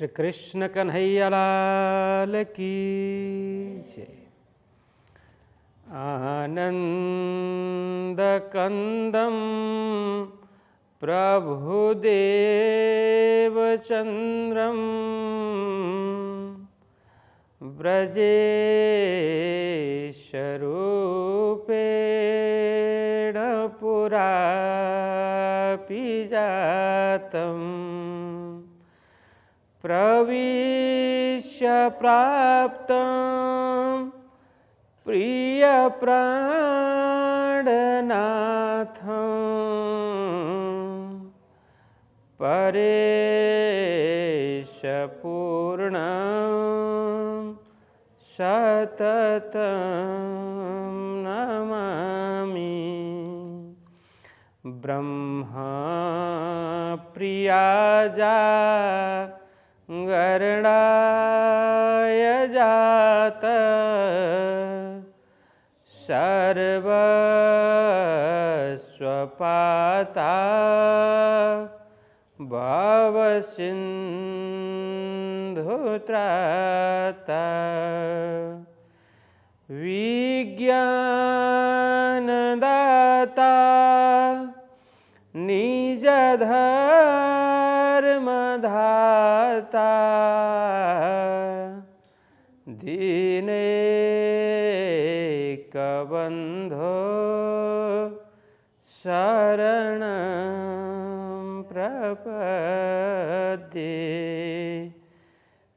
श्री कृष्ण कन्हैया लाल की जय। आनंद कंदम प्रभुदेव चंद्रम ब्रजेशरूपेण पुरापि जातम् प्रविश्य प्राप्तं प्रियप्राणनाथं परेशपूर्णं सततं नमामि। ब्रह्मा प्रियाजा गरुडाय जात सर्वस्वपाता भवसिन्धुत्राता विज्ञानदाता निजधर्मधाता दीनैकबन्धो शरणं प्रपद्ये।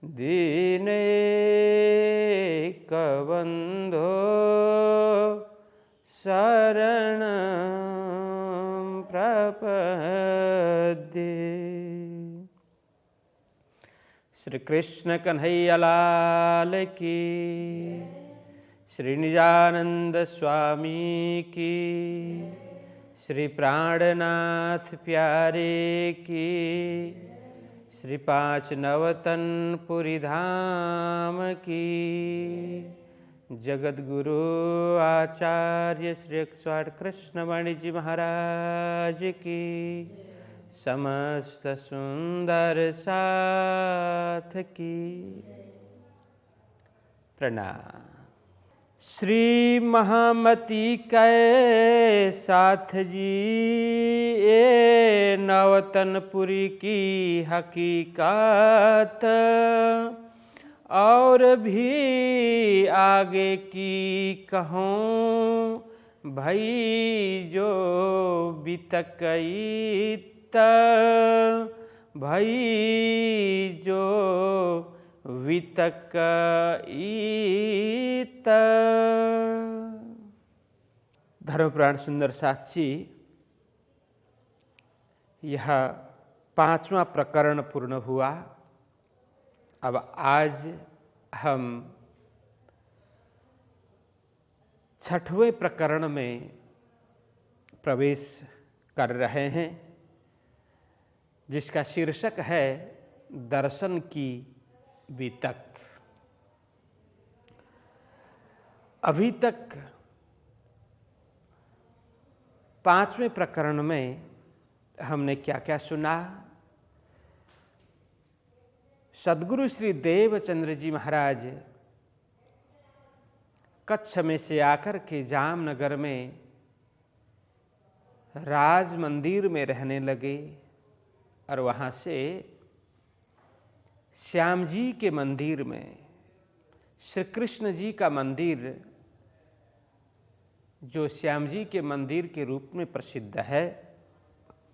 दीनैकबन्धो शरणं प्रपद्ये। श्री कृष्ण कन्हैया लाल की, श्री निजानंद स्वामी की, श्री प्राणनाथ प्यारे की, श्री पाँच नवतन पुरी धाम की, जगत गुरु आचार्य श्री 108 कृष्णमणि जी महाराज की, समस्त सुंदर साथ की प्रणाम। श्री महामती कै साथ जी ये नवतनपुरी की हकीकत और भी आगे की कहूँ भई जो बितकई भई जो वितकईत। धर्मपुराण सुंदर साक्षी, यह 5वां प्रकरण पूर्ण हुआ। अब आज हम 6वें प्रकरण में प्रवेश कर रहे हैं, जिसका शीर्षक है दर्शन की वितक। अभी तक 5वें प्रकरण में हमने क्या क्या सुना। सद्गुरु श्री देवचंद्र जी महाराज कच्छ में से आकर के जामनगर में राज मंदिर में रहने लगे और वहाँ से श्याम जी के मंदिर में, श्री कृष्ण जी का मंदिर जो श्याम जी के मंदिर के रूप में प्रसिद्ध है,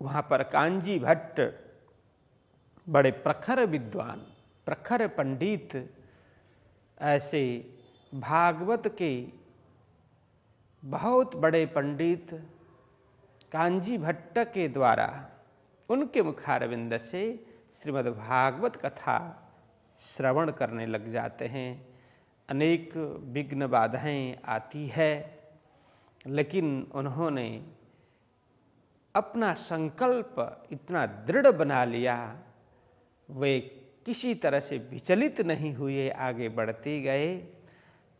वहाँ पर कांजी भट्ट बड़े प्रखर विद्वान, प्रखर पंडित, ऐसे भागवत के बहुत बड़े पंडित कांजी भट्ट के द्वारा उनके मुखारविंद से श्रीमद् भागवत कथा श्रवण करने लग जाते हैं। अनेक विघ्न बाधाएं आती है, लेकिन उन्होंने अपना संकल्प इतना दृढ़ बना लिया, वे किसी तरह से विचलित नहीं हुए, आगे बढ़ते गए।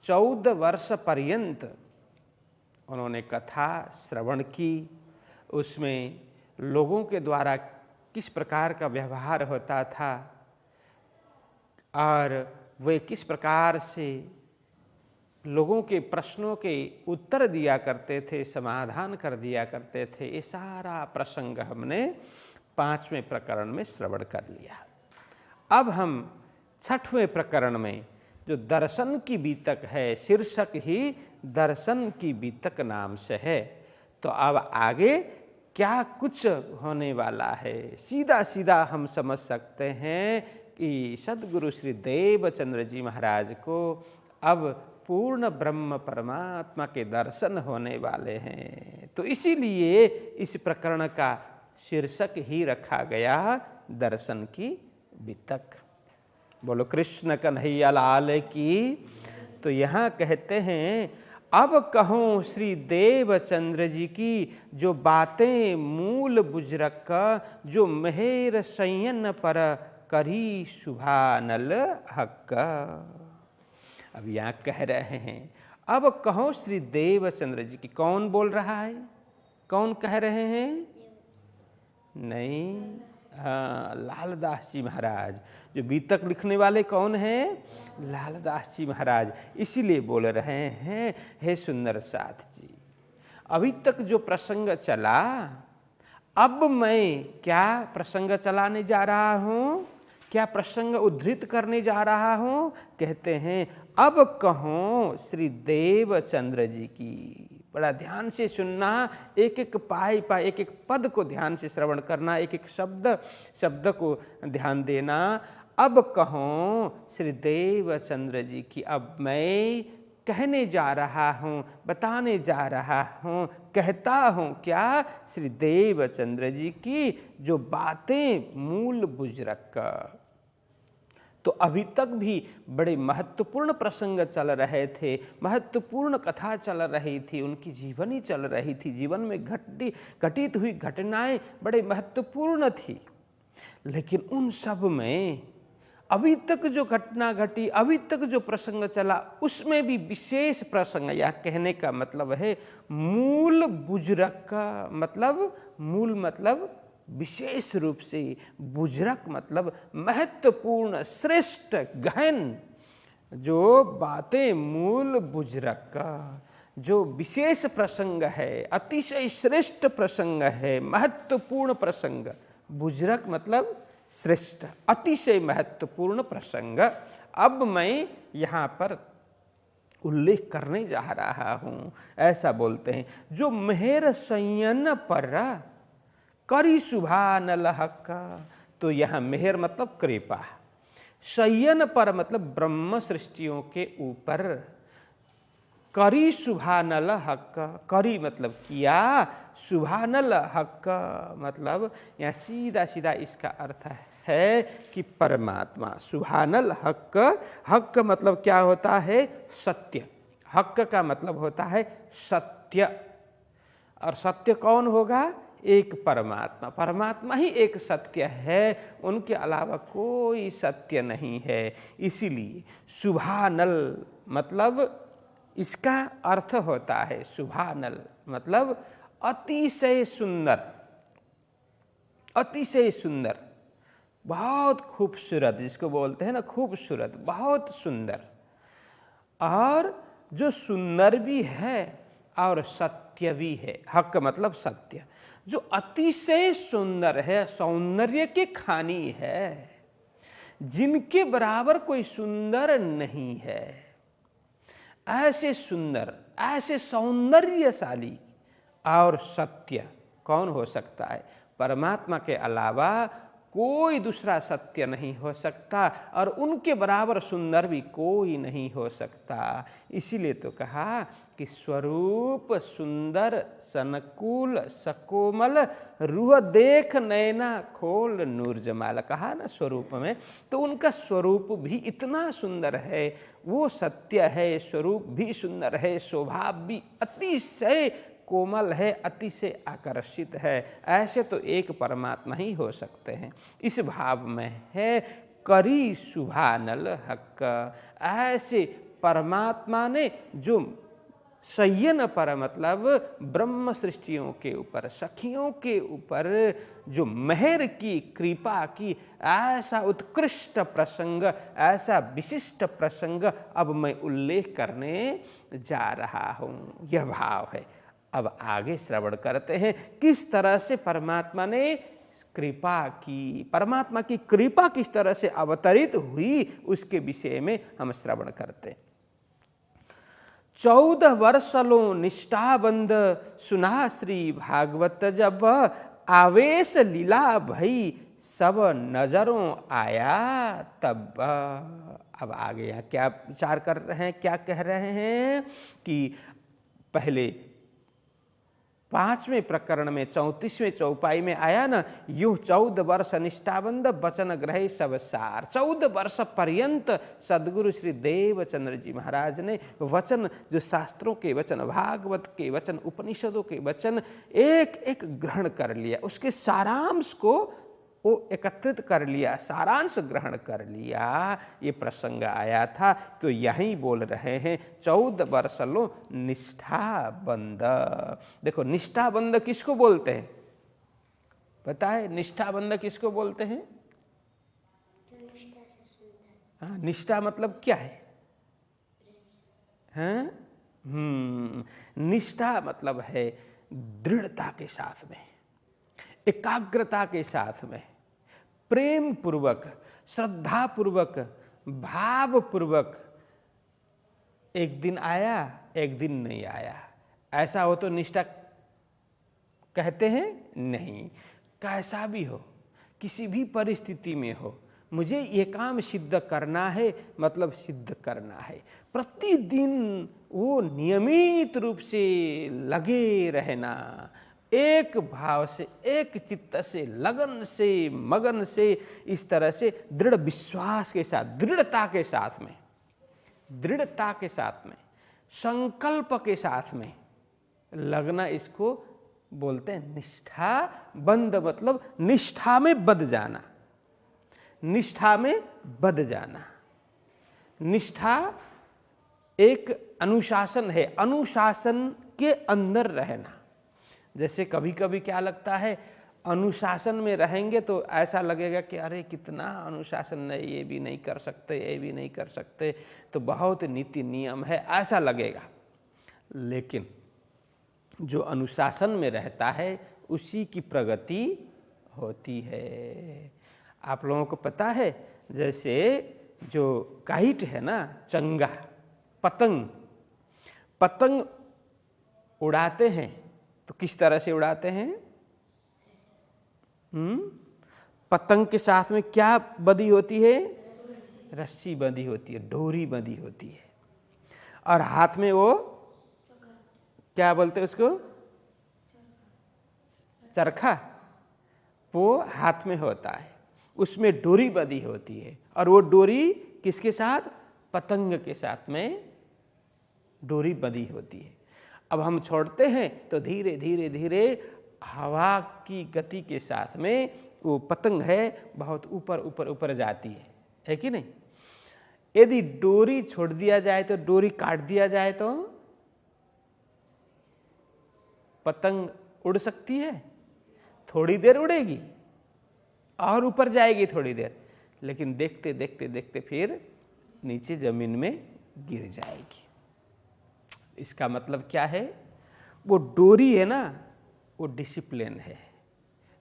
14 वर्ष पर्यंत उन्होंने कथा श्रवण की। उसमें लोगों के द्वारा किस प्रकार का व्यवहार होता था, और वे किस प्रकार से लोगों के प्रश्नों के उत्तर दिया करते थे, समाधान कर दिया करते थे, ये सारा प्रसंग हमने 5वें प्रकरण में श्रवण कर लिया। अब हम 6वें प्रकरण में जो दर्शन की बीतक है, शीर्षक ही दर्शन की बीतक नाम से है, तो अब आगे क्या कुछ होने वाला है, सीधा सीधा हम समझ सकते हैं कि सद्गुरु श्री देवचंद्र जी महाराज को अब पूर्ण ब्रह्म परमात्मा के दर्शन होने वाले हैं। तो इसीलिए इस प्रकरण का शीर्षक ही रखा गया दर्शन की बीतक। बोलो कृष्ण कन्हैया लाल की। तो यहाँ कहते हैं, अब कहूँ श्री देवचंद्र जी की जो बातें मूल बुजरक, जो मेहर संयन पर करी शुभानल हक। अब यहाँ कह रहे हैं, अब कहो श्री देवचंद्र जी की। कौन बोल रहा है? कौन कह रहे हैं? नहीं, हाँ, लालदास जी महाराज। जो बीतक लिखने वाले कौन हैं? लालदास जी महाराज। इसीलिए बोल रहे हैं, हे सुंदर साथ जी, अभी तक जो प्रसंग चला, अब मैं क्या प्रसंग चलाने जा रहा हूँ, क्या प्रसंग उद्धृत करने जा रहा हूँ? कहते हैं, अब कहो श्री देवचंद्र जी की। बड़ा ध्यान से सुनना, एक एक पाई पाई, एक एक पद को ध्यान से श्रवण करना, एक एक शब्द को ध्यान देना। अब कहो श्री देवचंद्र जी की। अब मैं कहने जा रहा हूँ, बताने जा रहा हूँ, कहता हूँ क्या? श्री देवचंद्र जी की जो बातें मूल बुजरक। तो अभी तक भी बड़े महत्वपूर्ण प्रसंग चल रहे थे, महत्वपूर्ण कथा चल रही थी, उनकी जीवनी चल रही थी, जीवन में घटित हुई घटनाएं बड़े महत्वपूर्ण थी। लेकिन उन सब में अभी तक जो घटना घटी, अभी तक जो प्रसंग चला, उसमें भी विशेष प्रसंग, या कहने का मतलब है मूल बुजरक का मतलब, मूल मतलब विशेष रूप से, बुजरक मतलब महत्वपूर्ण, श्रेष्ठ, गहन जो बातें, मूल बुजरक का जो विशेष प्रसंग है, अतिशय श्रेष्ठ प्रसंग है, महत्वपूर्ण प्रसंग। बुजरक मतलब श्रेष्ठ, अतिशय महत्वपूर्ण प्रसंग अब मैं यहाँ पर उल्लेख करने जा रहा हूँ। ऐसा बोलते हैं, जो मेहर संयन पर करी शुभानल हक। तो यहाँ मेहर मतलब कृपा, शयन पर मतलब ब्रह्म सृष्टियों के ऊपर, करी शुभानल हक। करी मतलब किया, शुभानल हक मतलब यहाँ सीधा सीधा इसका अर्थ है कि परमात्मा। शुभानल हक, हक मतलब क्या होता है? सत्य। हक का मतलब होता है सत्य, और सत्य कौन होगा? एक परमात्मा। परमात्मा ही एक सत्य है, उनके अलावा कोई सत्य नहीं है। इसीलिए शुभानल मतलब इसका अर्थ होता है, शुभानल मतलब अतिशय सुंदर, अतिशय सुंदर, बहुत खूबसूरत, जिसको बोलते हैं ना खूबसूरत, बहुत सुंदर, और जो सुंदर भी है और सत्य भी है। हक मतलब सत्य, जो अतिशय सुंदर है, सौंदर्य के खानी है, जिनके बराबर कोई सुंदर नहीं है। ऐसे सुंदर, ऐसे सौंदर्यशाली और सत्य कौन हो सकता है? परमात्मा के अलावा कोई दूसरा सत्य नहीं हो सकता, और उनके बराबर सुंदर भी कोई नहीं हो सकता। इसीलिए तो कहा कि स्वरूप सुंदर सनकुल सकोमल, रूह देख नैना खोल नूर जमाल। कहा ना स्वरूप में, तो उनका स्वरूप भी इतना सुंदर है, वो सत्य है, स्वरूप भी सुंदर है, स्वभाव भी अतिशय कोमल है, अतिशय आकर्षित है। ऐसे तो एक परमात्मा ही हो सकते हैं। इस भाव में है करी शुभानल हक। ऐसे परमात्मा ने जो शय्यन पर मतलब ब्रह्म सृष्टियों के ऊपर, सखियों के ऊपर जो मेहर की, कृपा की, ऐसा उत्कृष्ट प्रसंग, ऐसा विशिष्ट प्रसंग अब मैं उल्लेख करने जा रहा हूँ। यह भाव है। अब आगे श्रवण करते हैं किस तरह से परमात्मा ने कृपा की, परमात्मा की कृपा किस तरह से अवतरित हुई, उसके विषय में हम श्रवण करते हैं। 14 वर्षलो निष्ठाबंध सुना श्री भागवत, जब आवेश लीला भई सब नजरों आया तब। अब आगे यहाँ क्या विचार कर रहे हैं, क्या कह रहे हैं कि पहले 5वें प्रकरण में 34वें चौपाई में आया ना, यूं 14 वर्ष निष्ठाबंध वचन ग्रहे सब सार। 14 वर्ष पर्यंत सदगुरु श्री देवचंद्र जी महाराज ने वचन, जो शास्त्रों के वचन, भागवत के वचन, उपनिषदों के वचन एक एक ग्रहण कर लिया, उसके सारांश को वो एकत्रित कर लिया, सारांश ग्रहण कर लिया। ये प्रसंग आया था तो यहीं बोल रहे हैं 14 वर्ष लो निष्ठाबंध। देखो निष्ठाबंध किसको बोलते हैं, पता है? निष्ठाबंध किसको बोलते हैं? हाँ, निष्ठा मतलब क्या है? हैं? निष्ठा मतलब है दृढ़ता के साथ में, एकाग्रता के साथ में, प्रेम पूर्वक, श्रद्धा पूर्वक, भाव पूर्वक। एक दिन आया, एक दिन नहीं आया, ऐसा हो तो निष्ठा कहते हैं? नहीं। कैसा भी हो, किसी भी परिस्थिति में हो, मुझे ये काम सिद्ध करना है, मतलब सिद्ध करना है। प्रतिदिन वो नियमित रूप से लगे रहना, एक भाव से, एक चित्त से, लगन से, मगन से, इस तरह से दृढ़ विश्वास के साथ, दृढ़ता के साथ में, दृढ़ता के साथ में, संकल्प के साथ में लगना, इसको बोलते हैं निष्ठा बंध। मतलब निष्ठा में बध जाना, निष्ठा में बध जाना। निष्ठा एक अनुशासन है, अनुशासन के अंदर रहना। जैसे कभी कभी क्या लगता है, अनुशासन में रहेंगे तो ऐसा लगेगा कि अरे कितना अनुशासन है, ये भी नहीं कर सकते, ये भी नहीं कर सकते, तो बहुत नीति नियम है, ऐसा लगेगा। लेकिन जो अनुशासन में रहता है उसी की प्रगति होती है। आप लोगों को पता है, जैसे जो काइट है ना, चंगा, पतंग, पतंग उड़ाते हैं तो किस तरह से उड़ाते हैं? पतंग के साथ में क्या बंधी होती है? रस्सी बंधी होती है, डोरी बंधी होती है, और हाथ में वो क्या बोलते हैं उसको? चरखा। वो हाथ में होता है, उसमें डोरी बंधी होती है, और वो डोरी किसके साथ? पतंग के साथ में डोरी बंधी होती है। अब हम छोड़ते हैं तो धीरे धीरे धीरे हवा की गति के साथ में वो पतंग है बहुत ऊपर ऊपर ऊपर जाती है कि नहीं? यदि डोरी छोड़ दिया जाए तो, डोरी काट दिया जाए तो पतंग उड़ सकती है? थोड़ी देर उड़ेगी और ऊपर जाएगी थोड़ी देर, लेकिन देखते देखते देखते फिर नीचे जमीन में गिर जाएगी। इसका मतलब क्या है? वो डोरी है ना, वो डिसिप्लिन है,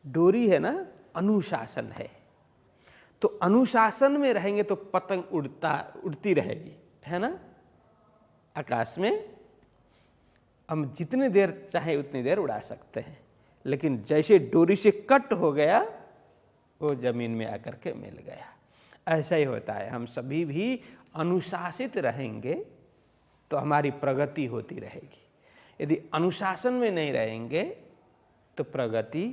डोरी है ना, अनुशासन है। तो अनुशासन में रहेंगे तो पतंग उड़ती रहेगी, है ना, आकाश में। हम जितनी देर चाहे उतनी देर उड़ा सकते हैं, लेकिन जैसे डोरी से कट हो गया वो जमीन में आकर के मिल गया। ऐसा ही होता है, हम सभी भी अनुशासित रहेंगे तो हमारी प्रगति होती रहेगी। यदि अनुशासन में नहीं रहेंगे तो प्रगति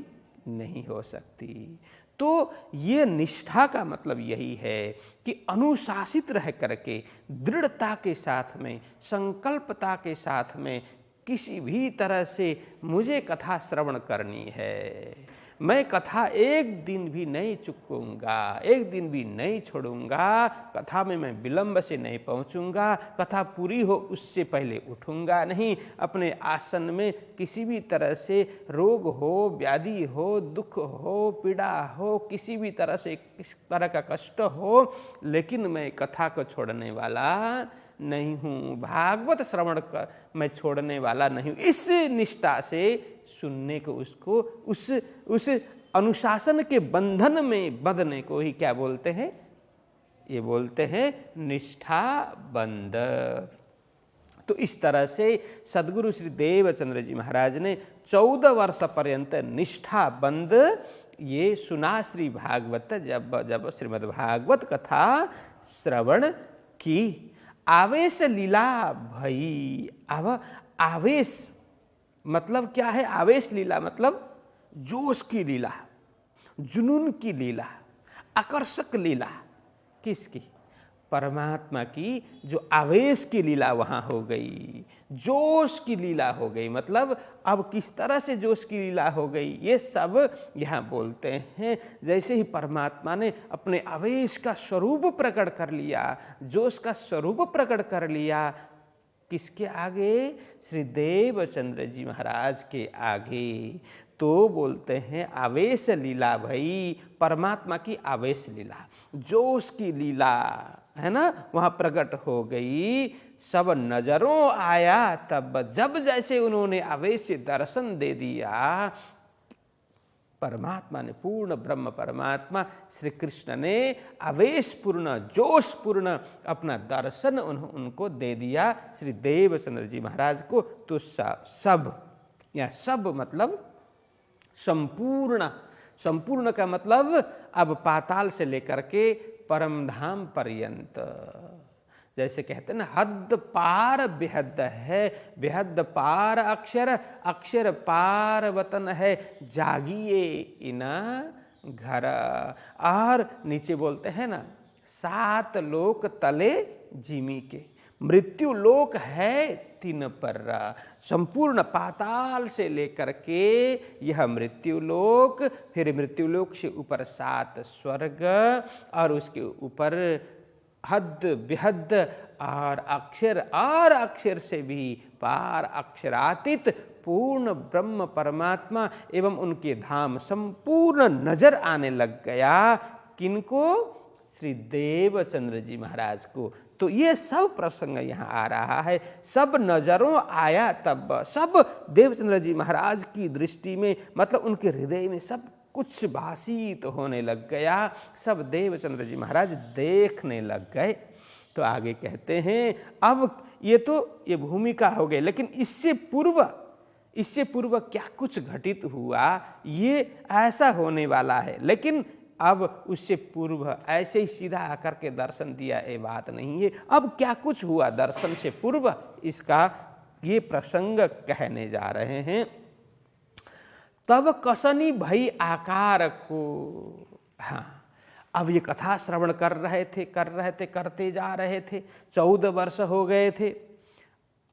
नहीं हो सकती। तो ये निष्ठा का मतलब यही है कि अनुशासित रह करके, दृढ़ता के साथ में, संकल्पता के साथ में किसी भी तरह से मुझे कथा श्रवण करनी है, मैं कथा एक दिन भी नहीं चुकूंगा, एक दिन भी नहीं छोड़ूंगा। कथा में मैं विलंब से नहीं पहुंचूंगा, कथा पूरी हो उससे पहले उठूंगा नहीं। अपने आसन में किसी भी तरह से रोग हो, व्याधि हो, दुख हो, पीड़ा हो, किसी भी तरह से किस तरह का कष्ट हो, लेकिन मैं कथा को छोड़ने वाला नहीं हूँ, भागवत श्रवण कर मैं छोड़ने वाला नहीं हूँ। इस निष्ठा से सुनने को उसको उस अनुशासन के बंधन में बंधने को ही क्या बोलते हैं? ये बोलते हैं निष्ठा बंध। तो इस तरह से सद्गुरु श्री देवचंद्र जी महाराज ने 14 वर्ष पर्यंत निष्ठा बंध ये सुना श्री भागवत। जब श्रीमद् भागवत कथा श्रवण की, आवेश लीला भई। अब आवेश मतलब क्या है? आवेश लीला मतलब जोश की लीला, जुनून की लीला, आकर्षक लीला। किसकी? परमात्मा की जो आवेश की लीला वहाँ हो गई, जोश की लीला हो गई। मतलब अब किस तरह से जोश की लीला हो गई, ये सब यहाँ बोलते हैं। जैसे ही परमात्मा ने अपने आवेश का स्वरूप प्रकट कर लिया, जोश का स्वरूप प्रकट कर लिया, किसके आगे? श्री देवचंद्र जी महाराज के आगे। तो बोलते हैं आवेश लीला भई, परमात्मा की आवेश लीला, जोश की लीला है ना, वहाँ प्रकट हो गई। सब नजरों आया तब, जब जैसे उन्होंने आवेश से दर्शन दे दिया, परमात्मा ने, पूर्ण ब्रह्म परमात्मा श्री कृष्ण ने आवेशपूर्ण, जोशपूर्ण अपना दर्शन उनको दे दिया श्री देवचंद्र जी महाराज को। तो सब या सब मतलब संपूर्ण। संपूर्ण का मतलब अब पाताल से लेकर के परम धाम पर्यंत। जैसे कहते हैं ना, हद पार बेहद है, बेहद पार अक्षर, अक्षर पार वतन है, जागिए इना घर। और नीचे बोलते हैं ना, 7 लोक तले जिमी के, मृत्यु लोक है 3 पर्रा। संपूर्ण पाताल से लेकर के यह मृत्यु लोक, फिर मृत्यु लोक से ऊपर 7 स्वर्ग, और उसके ऊपर हद बेहद और अक्षर से भी पार अक्षरातीत पूर्ण ब्रह्म परमात्मा एवं उनके धाम संपूर्ण नजर आने लग गया। किनको? श्री देवचंद्र जी महाराज को। तो ये सब प्रसंग यहाँ आ रहा है। सब नजरों आया तब, सब देवचंद्र जी महाराज की दृष्टि में, मतलब उनके हृदय में सब कुछ भासित तो होने लग गया। सब देवचंद्र जी महाराज देखने लग गए। तो आगे कहते हैं, अब ये भूमिका हो गई, लेकिन इससे पूर्व क्या कुछ घटित हुआ, ये ऐसा होने वाला है। लेकिन अब उससे पूर्व ऐसे ही सीधा आकर के दर्शन दिया, ये बात नहीं है। अब क्या कुछ हुआ दर्शन से पूर्व, इसका ये प्रसंग कहने जा रहे हैं। तब कसनी भई आकार को। हाँ, अब ये कथा श्रवण करते जा रहे थे। 14 वर्ष हो गए थे।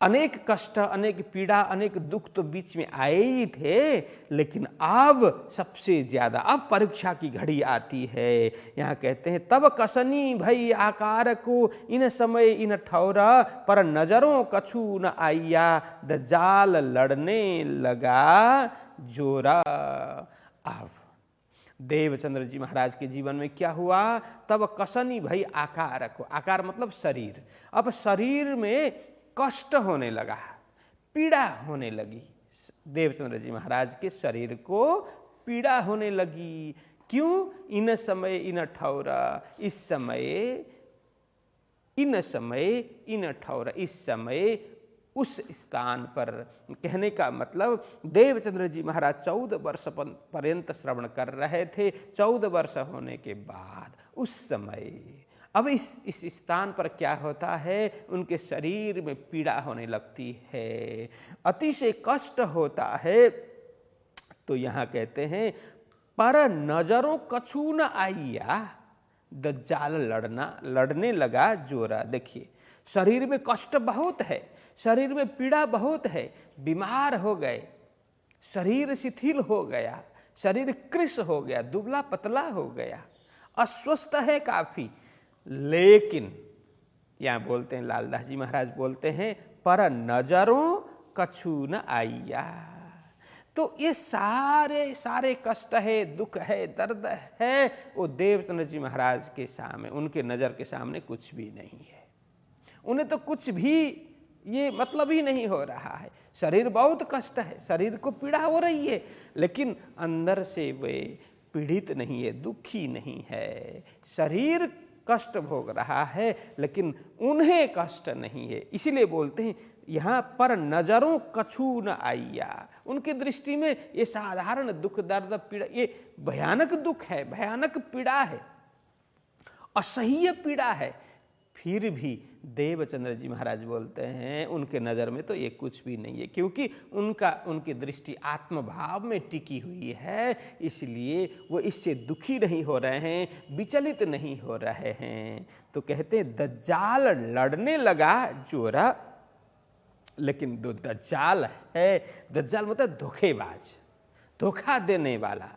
अनेक कष्ट, अनेक पीड़ा, अनेक दुख तो बीच में आए ही थे, लेकिन अब सबसे ज्यादा अब परीक्षा की घड़ी आती है। यहाँ कहते हैं, तब कसनी भई आकार को, इन समय इन ठौरा, पर नजरों कछु न आइया, दज्जाल लड़ने लगा जोरा। अब देवचंद्र जी महाराज के जीवन में क्या हुआ? तब कसनी भई आकार को, आकार मतलब शरीर। अब शरीर में कष्ट होने लगा, पीड़ा होने लगी। देवचंद्र जी महाराज के शरीर को पीड़ा होने लगी। क्यों? इन समय इन ठौरा, इस समय, इन समय इन ठौरा, इस समय उस स्थान पर। कहने का मतलब, देवचंद्र जी महाराज 14 वर्ष पर्यंत श्रवण कर रहे थे। 14 वर्ष होने के बाद उस समय अब इस स्थान पर क्या होता है? उनके शरीर में पीड़ा होने लगती है, अतिशय कष्ट होता है। तो यहाँ कहते हैं, पर नजरों कछु न आइया, दज्जाल लड़ने लगा जोरा। देखिए, शरीर में कष्ट बहुत है, शरीर में पीड़ा बहुत है, बीमार हो गए, शरीर शिथिल हो गया, शरीर कृश हो गया, दुबला पतला हो गया, अस्वस्थ है काफी। लेकिन यहाँ बोलते हैं, लालदास जी महाराज बोलते हैं, पर नजरों कछु न आइया। तो ये सारे सारे कष्ट है, दुख है, दर्द है, वो देवचंद्र जी महाराज के सामने, उनके नजर के सामने कुछ भी नहीं है। उन्हें तो कुछ भी ये मतलब ही नहीं हो रहा है। शरीर बहुत कष्ट है, शरीर को पीड़ा हो रही है, लेकिन अंदर से वे पीड़ित नहीं है, दुखी नहीं है। शरीर कष्ट भोग रहा है, लेकिन उन्हें कष्ट नहीं है। इसीलिए बोलते हैं यहाँ पर नजरों कछु न आइया। उनकी दृष्टि में ये साधारण दुख, दर्द, पीड़ा, ये भयानक दुख है, भयानक पीड़ा है, असह्य पीड़ा है। फिर भी देवचंद्र जी महाराज बोलते हैं उनके नज़र में तो ये कुछ भी नहीं है, क्योंकि उनकी दृष्टि आत्मभाव में टिकी हुई है। इसलिए वो इससे दुखी नहीं हो रहे हैं, विचलित नहीं हो रहे हैं। तो कहते हैं दज्जाल लड़ने लगा जोरा, लेकिन जो दज्जाल है, दज्जाल मतलब धोखेबाज, धोखा देने वाला,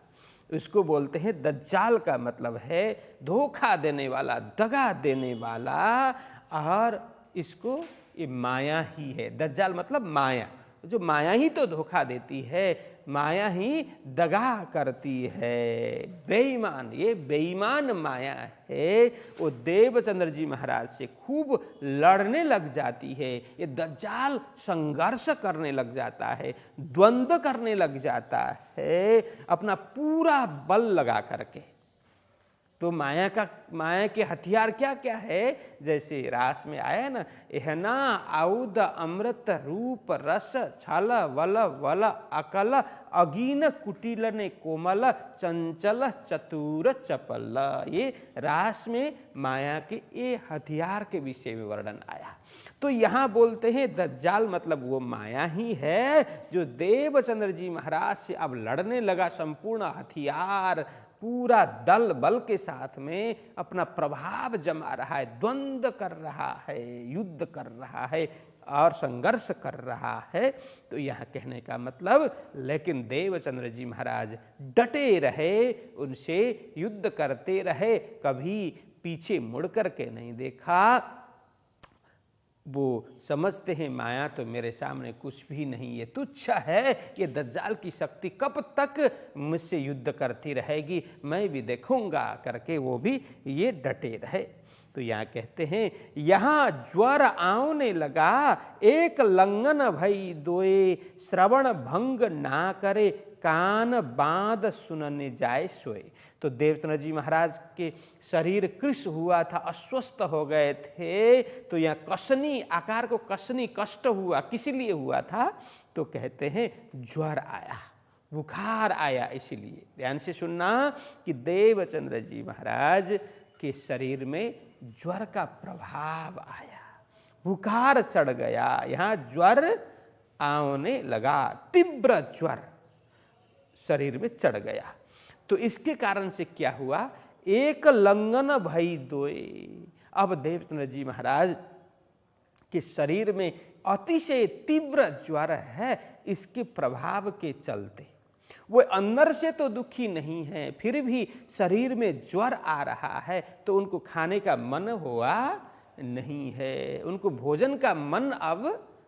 उसको बोलते हैं दज्जाल का मतलब है धोखा देने वाला, दगा देने वाला। और इसको ये माया ही है। दज्जाल मतलब माया, जो माया ही तो धोखा देती है, माया ही दगा करती है। बेईमान, ये बेईमान माया है। वो देवचंद्र जी महाराज से खूब लड़ने लग जाती है। ये दज्जाल संघर्ष करने लग जाता है, द्वंद्व करने लग जाता है, अपना पूरा बल लगा करके। तो माया के हथियार क्या क्या है, जैसे रास में आया ना, एहना आउद अमृत रूप रस छल वल वल अकल अगीन कुटिल ने कोमल चंचल चतुर चपल। ये रास में माया के ये हथियार के विषय में वर्णन आया। तो यहाँ बोलते हैं दज्जाल मतलब वो माया ही है जो देवचंद्र जी महाराज से अब लड़ने लगा, संपूर्ण हथियार, पूरा दल बल के साथ में अपना प्रभाव जमा रहा है, द्वंद्व कर रहा है, युद्ध कर रहा है और संघर्ष कर रहा है। तो यह कहने का मतलब, लेकिन देवचंद्र जी महाराज डटे रहे, उनसे युद्ध करते रहे, कभी पीछे मुड़ करके नहीं देखा। वो समझते हैं माया तो मेरे सामने कुछ भी नहीं है, तुच्छ है, ये दज्जाल की शक्ति कब तक मुझसे युद्ध करती रहेगी, मैं भी देखूंगा करके वो भी ये डटे रहे। तो यहाँ कहते हैं यहाँ ज्वर आने लगा, एक लंगन भई दोए, श्रवण भंग ना करे, कान बांध सुनने जाए सोए। तो देवचंद्र जी महाराज के शरीर कृश हुआ था, अस्वस्थ हो गए थे। तो यहाँ कसनी आकार को कसनी कष्ट हुआ, किस लिए हुआ था? तो कहते हैं ज्वर आया, बुखार आया। इसीलिए ध्यान से सुनना कि देवचंद्र जी महाराज के शरीर में ज्वर का प्रभाव आया, बुखार चढ़ गया। यहाँ ज्वर आने लगा, तीव्र ज्वर शरीर में चढ़ गया। तो इसके कारण से क्या हुआ, एक लंगन भई दोए। अब देवचंद्र जी महाराज के शरीर में अतिशय तीव्र ज्वर है, इसके प्रभाव के चलते वो अंदर से तो दुखी नहीं है, फिर भी शरीर में ज्वर आ रहा है, तो उनको खाने का मन हुआ नहीं है, उनको भोजन का मन अब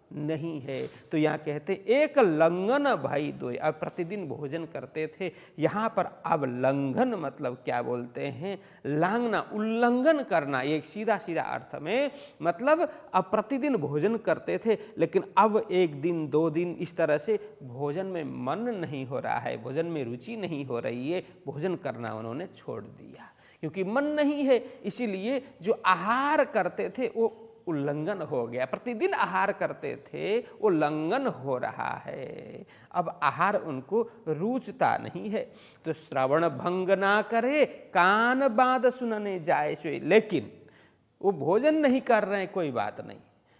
नहीं है। तो यहाँ कहते एक लंघन भाई दोए, अब प्रतिदिन भोजन करते थे। यहाँ पर अब लंघन मतलब क्या बोलते हैं, लांघना, उल्लंघन करना। एक सीधा सीधा अर्थ में मतलब अब प्रतिदिन भोजन करते थे, लेकिन अब एक दिन दो दिन इस तरह से भोजन में मन नहीं हो रहा है, भोजन में रुचि नहीं हो रही है, भोजन करना उन्होंने छोड़ दिया क्योंकि मन नहीं है। इसीलिए जो आहार करते थे वो उल्लंघन हो गया, प्रतिदिन आहार करते थे वो उल्लंघन हो रहा है, अब आहार उनको रुचता नहीं है। तो श्रवण भंग ना करे, कान बांध सुनने जाए सोए। लेकिन वो भोजन नहीं कर रहे हैं, कोई बात नहीं,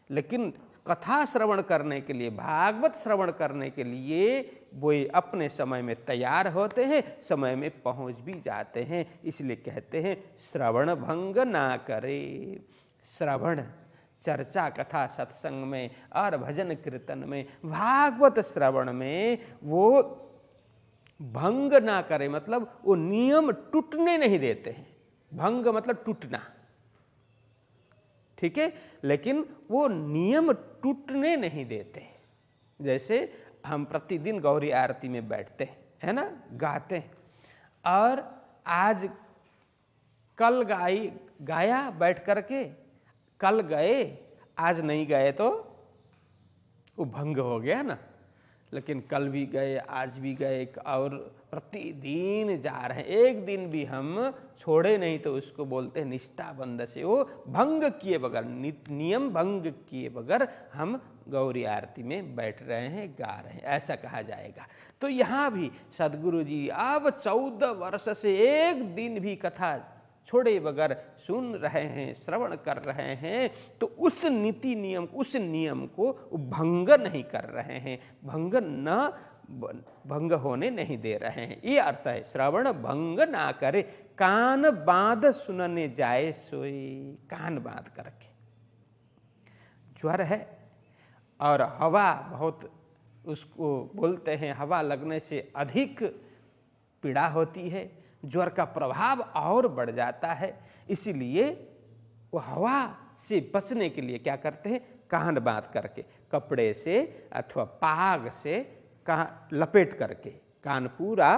लेकिन कथा श्रवण करने के लिए, भागवत श्रवण करने के लिए वो अपने समय में तैयार होते हैं, समय में पहुंच भी जाते हैं। इसलिए कहते हैं श्रवण भंग ना करे। श्रवण चर्चा, कथा, सत्संग में और भजन कीर्तन में, भागवत श्रवण में वो भंग ना करे मतलब वो नियम टूटने नहीं देते हैं। भंग मतलब टूटना, ठीक है, लेकिन वो नियम टूटने नहीं देते। जैसे हम प्रतिदिन गौरी आरती में बैठते हैं, है ना, गाते हैं, और आज कल गाया बैठ करके, कल गए आज नहीं गए तो वो भंग हो गया ना। लेकिन कल भी गए, आज भी गए, और प्रतिदिन जा रहे हैं, एक दिन भी हम छोड़े नहीं, तो उसको बोलते हैं निष्ठाबंध से। वो भंग किए बगैर, नियम भंग किए बगैर हम गौरी आरती में बैठ रहे हैं, गा रहे हैं, ऐसा कहा जाएगा। तो यहाँ भी सदगुरु जी अब 14 वर्ष से एक दिन भी कथा छोड़े बगैर सुन रहे हैं, श्रवण कर रहे हैं, तो उस नीति नियम, उस नियम को भंग नहीं कर रहे हैं, भंग होने नहीं दे रहे हैं। ये अर्थ है, श्रवण भंग ना करे, कान बांध सुनने जाए सोई। कान बांध करके, ज्वर है और हवा बहुत, उसको बोलते हैं हवा लगने से अधिक पीड़ा होती है, ज्वर का प्रभाव और बढ़ जाता है। इसीलिए वो हवा से बचने के लिए क्या करते हैं, कान बांध करके, कपड़े से अथवा पाग से लपेट करके, कान पूरा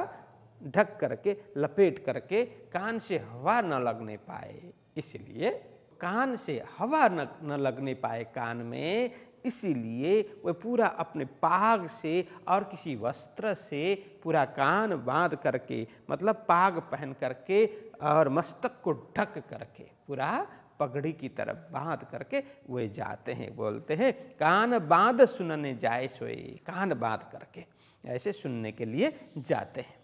ढक करके, लपेट करके, कान से हवा न लगने पाए, इसलिए कान से हवा न लगने पाए कान में, इसीलिए वह पूरा अपने पाग से और किसी वस्त्र से पूरा कान बांध करके, मतलब पाग पहन करके और मस्तक को ढक करके, पूरा पगड़ी की तरफ बांध करके वे जाते हैं। बोलते हैं कान बांध सुनने जाए सोए, कान बांध करके ऐसे सुनने के लिए जाते हैं।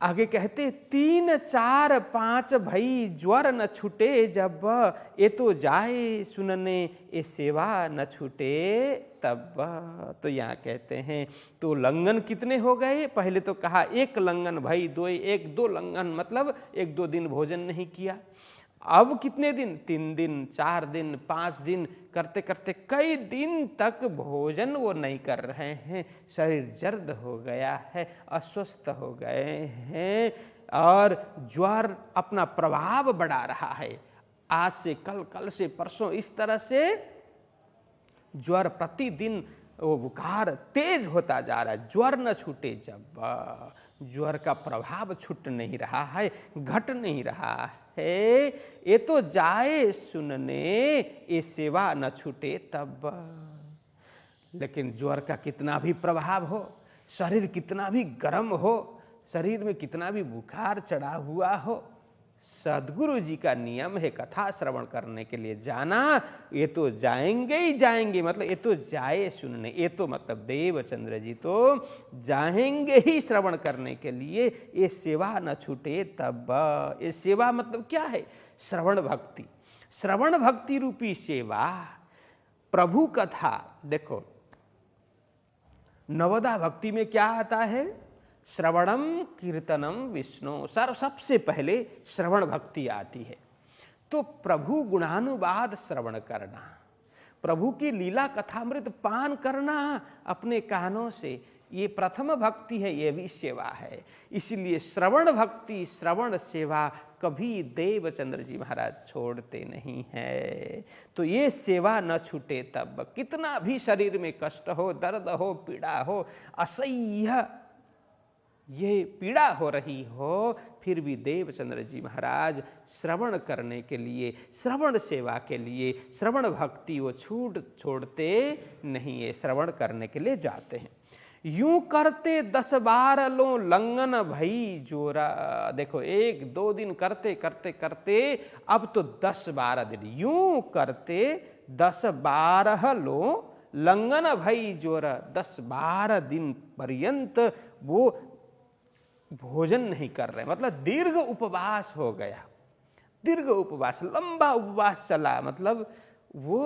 आगे कहते 3, 4, 5 भई ज्वर न छूटे जब, ये तो जाए सुनने ये सेवा न छूटे तब। तो यहाँ कहते हैं तो लंघन कितने हो गए, पहले तो कहा 1 लंघन भई, 2 लंघन मतलब 1-2 दिन भोजन नहीं किया। अब कितने दिन, 3 दिन, 4 दिन, 5 दिन, करते करते कई दिन तक भोजन वो नहीं कर रहे हैं, शरीर जर्द हो गया है, अस्वस्थ हो गए हैं, और ज्वर अपना प्रभाव बढ़ा रहा है। आज से कल, कल से परसों, इस तरह से ज्वर प्रतिदिन वो बुखार तेज होता जा रहा है। ज्वर न छूटे जब, ज्वर का प्रभाव छूट नहीं रहा है, घट नहीं रहा है, ये तो जाए सुनने ये सेवा न छूटे तब। लेकिन ज्वर का कितना भी प्रभाव हो, शरीर कितना भी गर्म हो, शरीर में कितना भी बुखार चढ़ा हुआ हो, सदगुरु जी का नियम है कथा श्रवण करने के लिए जाना। ये तो जाएंगे ही जाएंगे, मतलब ये तो जाए सुनने, ये तो मतलब देवचंद्र जी तो जाएंगे ही श्रवण करने के लिए, ये सेवा न छूटे तब। ये सेवा मतलब क्या है, श्रवण भक्ति, श्रवण भक्ति रूपी सेवा, प्रभु कथा। देखो नवदा भक्ति में क्या आता है, श्रवणम कीर्तनम विष्णु, सबसे पहले श्रवण भक्ति आती है। तो प्रभु गुणानुवाद श्रवण करना, प्रभु की लीला कथामृत पान करना अपने कानों से, ये प्रथम भक्ति है, ये भी सेवा है। इसलिए श्रवण भक्ति, श्रवण सेवा कभी देवचंद्र जी महाराज छोड़ते नहीं है। तो ये सेवा न छूटे तब, कितना भी शरीर में कष्ट हो, दर्द हो, पीड़ा हो, असह्य ये पीड़ा हो रही हो, फिर भी देवचंद्र जी महाराज श्रवण करने के लिए, श्रवण सेवा के लिए, श्रवण भक्ति वो छोड़ते नहीं है, श्रवण करने के लिए जाते हैं। यूं करते 10-12 लो लंघन भई जोरा। देखो 1-2 दिन करते करते करते अब तो 10-12 दिन, यूं करते 10-12 लो लंघन भई जोरा, 10-12 दिन पर्यंत वो भोजन नहीं कर रहे, मतलब दीर्घ उपवास हो गया, दीर्घ उपवास, लंबा उपवास चला, मतलब वो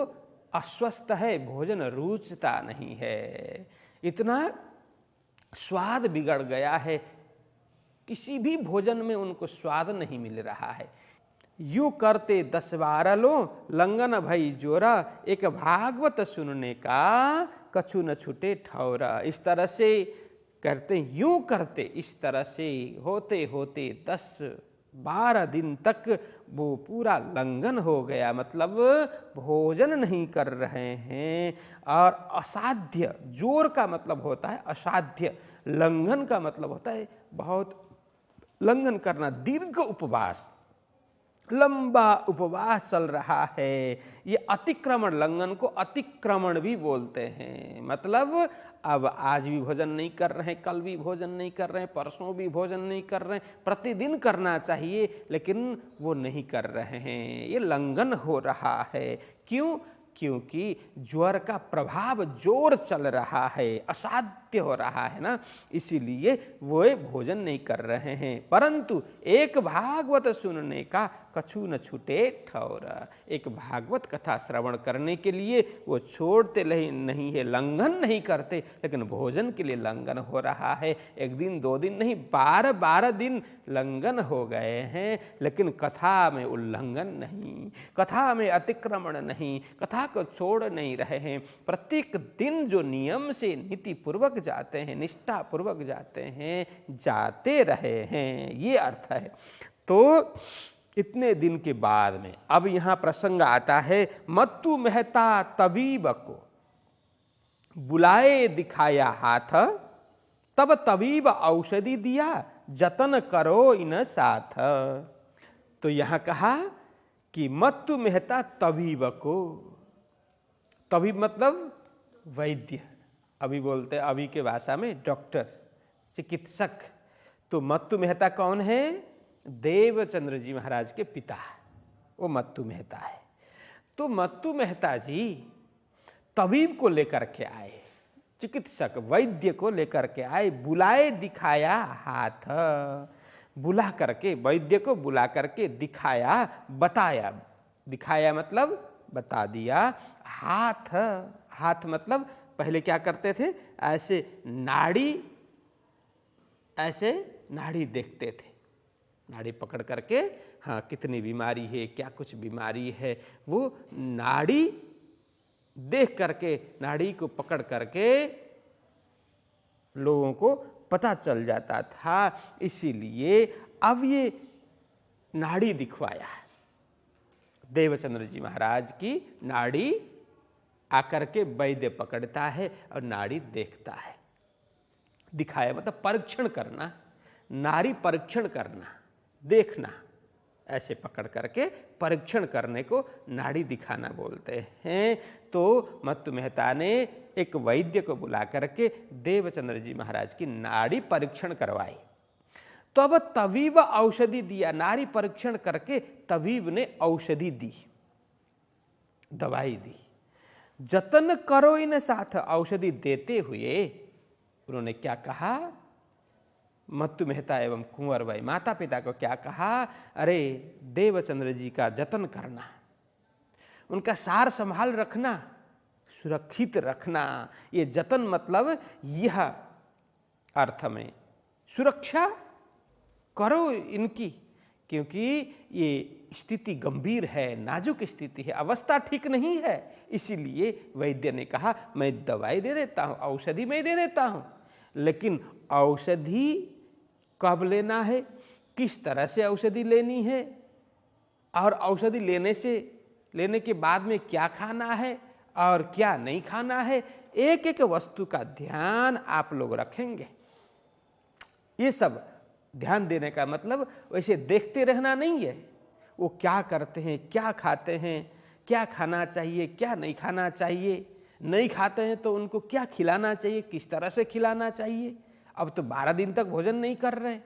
अस्वस्थ है, भोजन रुचता नहीं है, इतना स्वाद बिगड़ गया है, किसी भी भोजन में उनको स्वाद नहीं मिल रहा है। यूं करते 10-12 लो लंघन भई जोरा, एक भागवत सुनने का कछु न छूटे ठौरा। इस तरह से करते यूं करते इस तरह से होते होते 10-12 दिन तक वो पूरा लंघन हो गया, मतलब भोजन नहीं कर रहे हैं। और असाध्य, जोर का मतलब होता है असाध्य, लंघन का मतलब होता है बहुत लंघन करना, दीर्घ उपवास, लंबा उपवास चल रहा है। ये अतिक्रमण, लंघन को अतिक्रमण भी बोलते हैं। मतलब अब आज भी भोजन नहीं कर रहे हैं, कल भी भोजन नहीं कर रहे हैं, परसों भी भोजन नहीं कर रहे हैं, प्रतिदिन करना चाहिए लेकिन वो नहीं कर रहे हैं, ये लंघन हो रहा है। क्यों? क्योंकि ज्वर का प्रभाव जोर चल रहा है, असाध्य हो रहा है ना, इसीलिए वो भोजन नहीं कर रहे हैं। परंतु एक भागवत सुनने का कछु न छूटे ठौर, एक भागवत कथा श्रवण करने के लिए वो छोड़ते नहीं है, लंघन नहीं करते, लेकिन भोजन के लिए लंघन हो रहा है। एक दिन 2 दिन नहीं, 12 दिन लंघन हो गए हैं, लेकिन कथा में उल्लंघन नहीं, कथा में अतिक्रमण नहीं, कथा को छोड़ नहीं रहे हैं। प्रत्येक दिन जो नियम से नीति पूर्वक जाते हैं, निष्ठा पूर्वक जाते हैं, जाते रहे हैं, ये अर्थ है। तो इतने दिन के बाद में अब यहां प्रसंग आता है, मत्तु मेहता तबीब को बुलाए दिखाया हाथ, तब तबीब औषधि दिया, जतन करो इन साथ। तो यहां कहा कि मत्तु मेहता तबीब को, तबीब मतलब वैद्य, अभी बोलते हैं अभी के भाषा में डॉक्टर, चिकित्सक। तो मत्तु मेहता कौन है? देवचंद्र जी महाराज के पिता, वो मत्तु मेहता है। तो मत्तु मेहता जी तबीब को लेकर के आए, चिकित्सक वैद्य को लेकर के आए, बुलाए दिखाया हाथ, बुला करके वैद्य को बुला करके दिखाया, बताया, दिखाया मतलब बता दिया, हाथ, हाथ मतलब पहले क्या करते थे, ऐसे नाड़ी, ऐसे नाड़ी देखते थे, नाड़ी पकड़ करके, हाँ कितनी बीमारी है, क्या कुछ बीमारी है, वो नाड़ी देख करके, नाड़ी को पकड़ करके लोगों को पता चल जाता था। इसीलिए अब ये नाड़ी दिखवाया, देवचंद्र जी महाराज की नाड़ी आकर के वैद्य पकड़ता है और नाड़ी देखता है। दिखाया मतलब परीक्षण करना, नाड़ी परीक्षण करना, देखना, ऐसे पकड़ करके परीक्षण करने को नाड़ी दिखाना बोलते हैं। तो मत्तु मेहता ने एक वैद्य को बुला करके देवचंद्र जी महाराज की नाड़ी परीक्षण करवाई। तो अब तबीब औषधि दिया, नाड़ी परीक्षण करके तबीब ने औषधि दी, दवाई दी। जतन करो इन साथ, औषधि देते हुए उन्होंने क्या कहा, मत्तु मेहता एवं कुंवर भाई माता पिता को क्या कहा, अरे देवचंद्र जी का जतन करना, उनका सार संभाल रखना, सुरक्षित रखना। ये जतन मतलब यह अर्थ में सुरक्षा करो इनकी, क्योंकि ये स्थिति गंभीर है, नाजुक स्थिति है, अवस्था ठीक नहीं है। इसीलिए वैद्य ने कहा मैं दवाई दे देता हूँ, औषधि मैं दे देता हूँ, लेकिन औषधि कब लेना है, किस तरह से औषधि लेनी है, और औषधि लेने के बाद में क्या खाना है और क्या नहीं खाना है, एक एक वस्तु का ध्यान आप लोग रखेंगे। ये सब ध्यान देने का मतलब वैसे देखते रहना नहीं है, वो क्या करते हैं, क्या खाते हैं, क्या खाना चाहिए, क्या नहीं खाना चाहिए, नहीं खाते हैं तो उनको क्या खिलाना चाहिए, किस तरह से खिलाना चाहिए। अब तो 12 दिन तक भोजन नहीं कर रहे,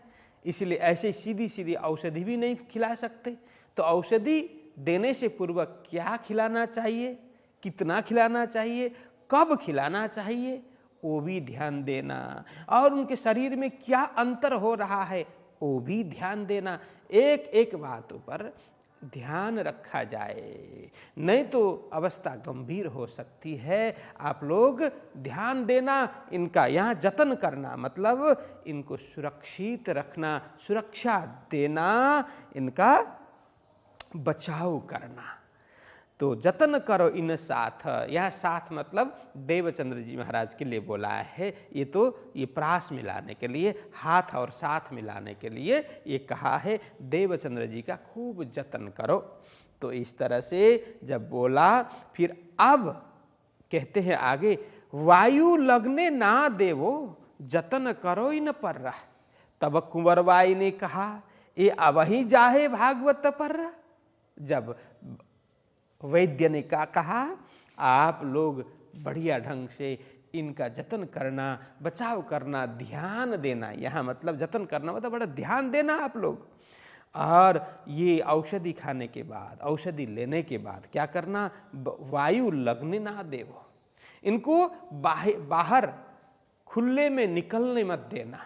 इसलिए ऐसे सीधी सीधी औषधि भी नहीं खिला सकते। तो औषधि देने से पूर्व क्या खिलाना चाहिए, कितना खिलाना चाहिए, कब खिलाना चाहिए, वो भी ध्यान देना, और उनके शरीर में क्या अंतर हो रहा है वो भी ध्यान देना। एक एक बातों पर ध्यान रखा जाए, नहीं तो अवस्था गंभीर हो सकती है। आप लोग ध्यान देना, इनका यहाँ जतन करना मतलब इनको सुरक्षित रखना, सुरक्षा देना, इनका बचाव करना। तो जतन करो इन साथ, यह साथ मतलब देवचंद्र जी महाराज के लिए बोला है। ये प्रास मिलाने के लिए, हाथ और साथ मिलाने के लिए ये कहा है, देवचंद्र जी का खूब जतन करो। तो इस तरह से जब बोला, फिर अब कहते हैं आगे, वायु लगने ना देवो जतन करो इन पर रह। तब कुंवरबाई ने कहा, ये अब ही जाहे भागवत पर रह। जब वैद्य ने कहा, आप लोग बढ़िया ढंग से इनका जतन करना, बचाव करना, ध्यान देना, यहाँ मतलब जतन करना मतलब बड़ा ध्यान देना आप लोग। और ये औषधि खाने के बाद, औषधि लेने के बाद क्या करना, वायु लगने ना देवो, इनको बाहर खुले में निकलने मत देना,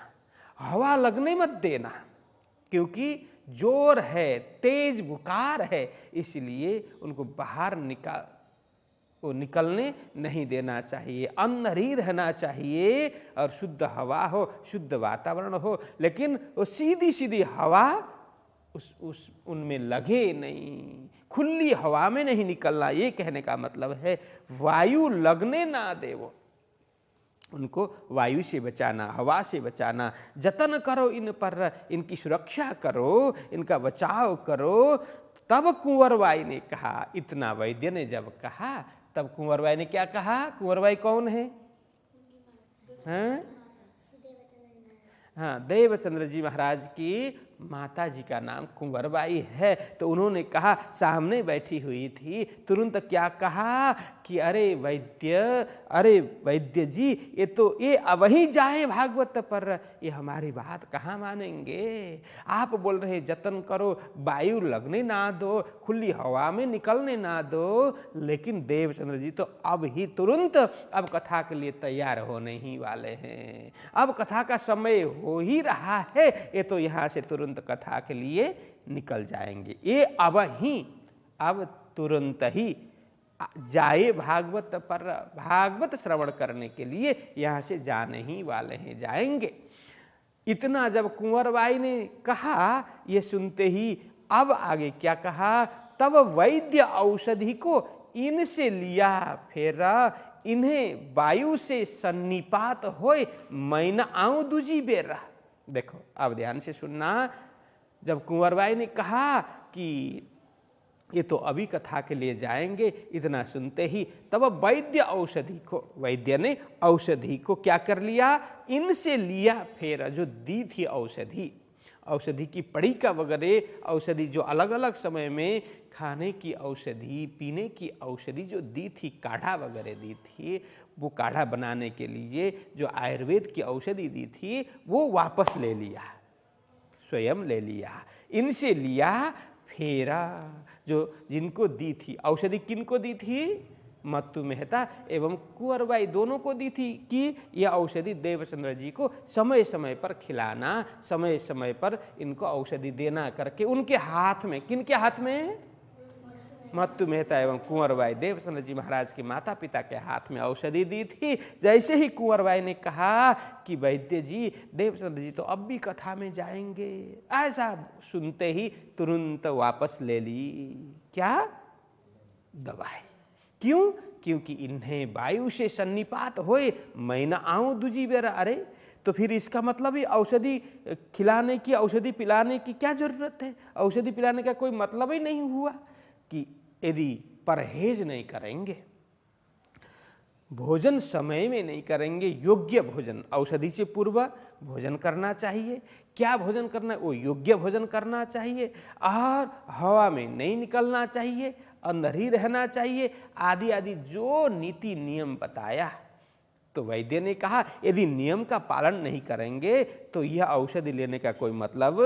हवा लगने मत देना, क्योंकि जोर है, तेज बुखार है, इसलिए उनको बाहर निकलने नहीं देना चाहिए। अंदर ही रहना चाहिए और शुद्ध हवा हो, शुद्ध वातावरण हो, लेकिन वो सीधी सीधी हवा उनमें लगे नहीं, खुली हवा में नहीं निकलना। ये कहने का मतलब है वायु लगने ना देवो, उनको वायु से बचाना, हवा से बचाना, जतन करो इन पर, इनकी सुरक्षा करो, इनका बचाव करो। तब कुंवरबाई ने कहा, इतना वैद्य ने जब कहा, तब कुंवरबाई ने क्या कहा? कुंवरबाई कौन है? हाँ, देवचंद्र जी महाराज की माता जी का नाम कुंवरबाई है। तो उन्होंने कहा, सामने बैठी हुई थी, तुरंत क्या कहा कि अरे वैद्य जी, ये अब ही जाए भागवत पर, ये हमारी बात कहाँ मानेंगे? आप बोल रहे जतन करो, वायु लगने ना दो, खुली हवा में निकलने ना दो, लेकिन देवचंद्र जी तो अब ही तुरंत अब कथा के लिए तैयार होने ही वाले हैं। अब कथा का समय हो ही रहा है, ये तो यहाँ से तुरंत कथा के लिए निकल जाएंगे। ये अब तुरंत ही जाए भागवत पर, भागवत श्रवण करने के लिए यहाँ से जाने ही वाले हैं, जाएंगे। इतना जब कुंवरबाई ने कहा, ये सुनते ही अब आगे क्या कहा? तब वैद्य औषधि को इनसे लिया फेरा, इन्हें वायु से सन्निपात होए, मैं न आऊं दूजी बेरा। देखो अब ध्यान से सुनना, जब कुंवरबाई ने कहा कि ये तो अभी कथा के लिए जाएंगे, इतना सुनते ही तब वैद्य ने औषधि को क्या कर लिया? इनसे लिया फेरा, जो दी थी औषधि की पड़ी का वगैरह औषधि, जो अलग अलग समय में खाने की औषधि, पीने की औषधि जो दी थी, काढ़ा वगैरह दी थी, वो काढ़ा बनाने के लिए जो आयुर्वेद की औषधि दी थी, वो वापस ले लिया, स्वयं ले लिया। इनसे लिया फेरा, जो जिनको दी थी औषधि, किनको दी थी? मत्तु मेहता एवं कुंवरबाई दोनों को दी थी कि यह औषधि देवचंद्र जी को समय समय पर खिलाना, समय समय पर इनको औषधि देना करके उनके हाथ में, किनके हाथ में? मत्तु मेहता एवं कुंवरबाई, देवचंद्र जी महाराज के माता पिता के हाथ में औषधि दी थी। जैसे ही कुंवरबाई ने कहा कि वैद्य जी, देवचंद्र जी तो अब भी कथा में जाएंगे, ऐसा सुनते ही तुरंत वापस ले ली। क्या? दवाई। क्यों? क्योंकि इन्हें वायु से सन्निपात होए, मैं न आऊं दूजी बेरा। अरे तो फिर इसका मतलब ही औषधि खिलाने की, औषधि पिलाने की क्या जरूरत है? औषधि पिलाने का कोई मतलब ही नहीं हुआ कि यदि परहेज नहीं करेंगे, भोजन समय में नहीं करेंगे, योग्य भोजन, औषधि से पूर्व भोजन करना चाहिए। क्या भोजन करना? वो योग्य भोजन करना चाहिए, और हवा में नहीं निकलना चाहिए, अंदर ही रहना चाहिए, आदि आदि जो नीति नियम बताया। तो वैद्य ने कहा, यदि नियम का पालन नहीं करेंगे तो यह औषधि लेने का कोई मतलब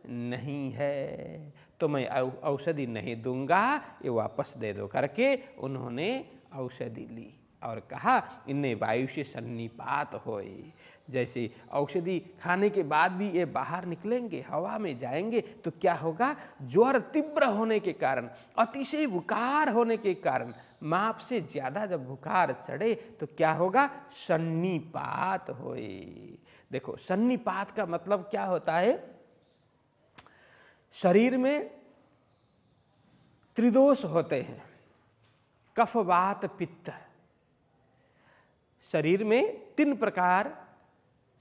नहीं है, तो मैं औषधि नहीं दूंगा, ये वापस दे दो करके उन्होंने औषधि ली और कहा, इन्हें वायु से सन्निपात होए। जैसे औषधि खाने के बाद भी ये बाहर निकलेंगे, हवा में जाएंगे, तो क्या होगा? ज्वर तीव्र होने के कारण, अतिशय बुखार होने के कारण, माप से ज्यादा जब बुखार चढ़े तो क्या होगा? सन्निपात होए। देखो, सन्निपात का मतलब क्या होता है? शरीर में त्रिदोष होते हैं, कफ वात पित्त। शरीर में 3 प्रकार,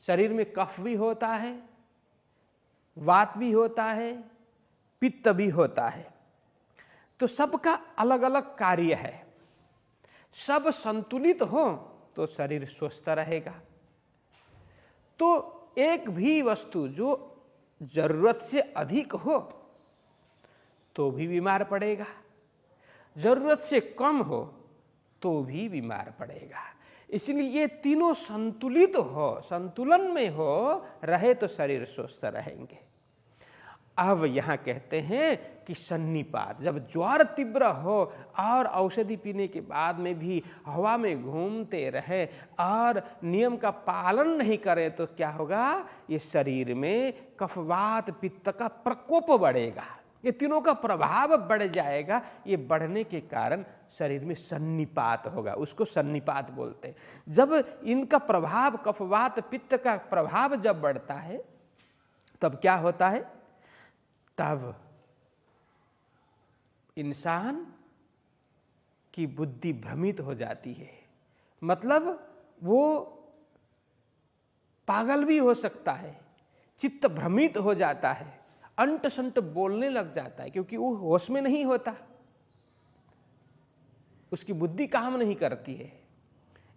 शरीर में कफ भी होता है, वात भी होता है, पित्त भी होता है। तो सबका अलग अलग कार्य है। सब संतुलित हो तो शरीर स्वस्थ रहेगा। तो एक भी वस्तु जो जरूरत से अधिक हो तो भी बीमार पड़ेगा, जरूरत से कम हो तो भी बीमार पड़ेगा। इसलिए ये तीनों संतुलित हो, संतुलन में हो रहे तो शरीर स्वस्थ रहेंगे। अब यहाँ कहते हैं कि सन्निपात, जब ज्वर तीव्र हो और औषधि पीने के बाद में भी हवा में घूमते रहे और नियम का पालन नहीं करें तो क्या होगा, ये शरीर में कफवात पित्त का प्रकोप बढ़ेगा, ये तीनों का प्रभाव बढ़ जाएगा। ये बढ़ने के कारण शरीर में सन्निपात होगा, उसको सन्निपात बोलते हैं। जब इनका प्रभाव, कफवात पित्त का प्रभाव जब बढ़ता है तब क्या होता है, तब इंसान की बुद्धि भ्रमित हो जाती है। मतलब वो पागल भी हो सकता है, चित्त भ्रमित हो जाता है, अंट संट बोलने लग जाता है, क्योंकि वो होश में नहीं होता, उसकी बुद्धि काम नहीं करती है।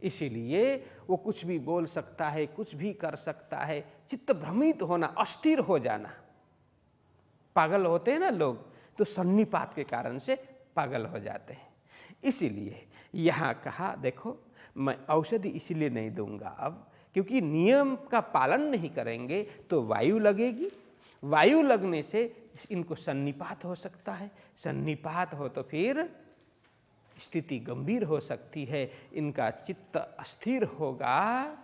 इसीलिए वो कुछ भी बोल सकता है, कुछ भी कर सकता है। चित्त भ्रमित होना, अस्थिर हो जाना, पागल होते हैं ना लोग, तो सन्निपात के कारण से पागल हो जाते हैं। इसीलिए यहाँ कहा, देखो मैं औषधि इसलिए नहीं दूंगा अब, क्योंकि नियम का पालन नहीं करेंगे तो वायु लगेगी, वायु लगने से इनको सन्निपात हो सकता है, सन्निपात हो तो फिर स्थिति गंभीर हो सकती है, इनका चित्त अस्थिर होगा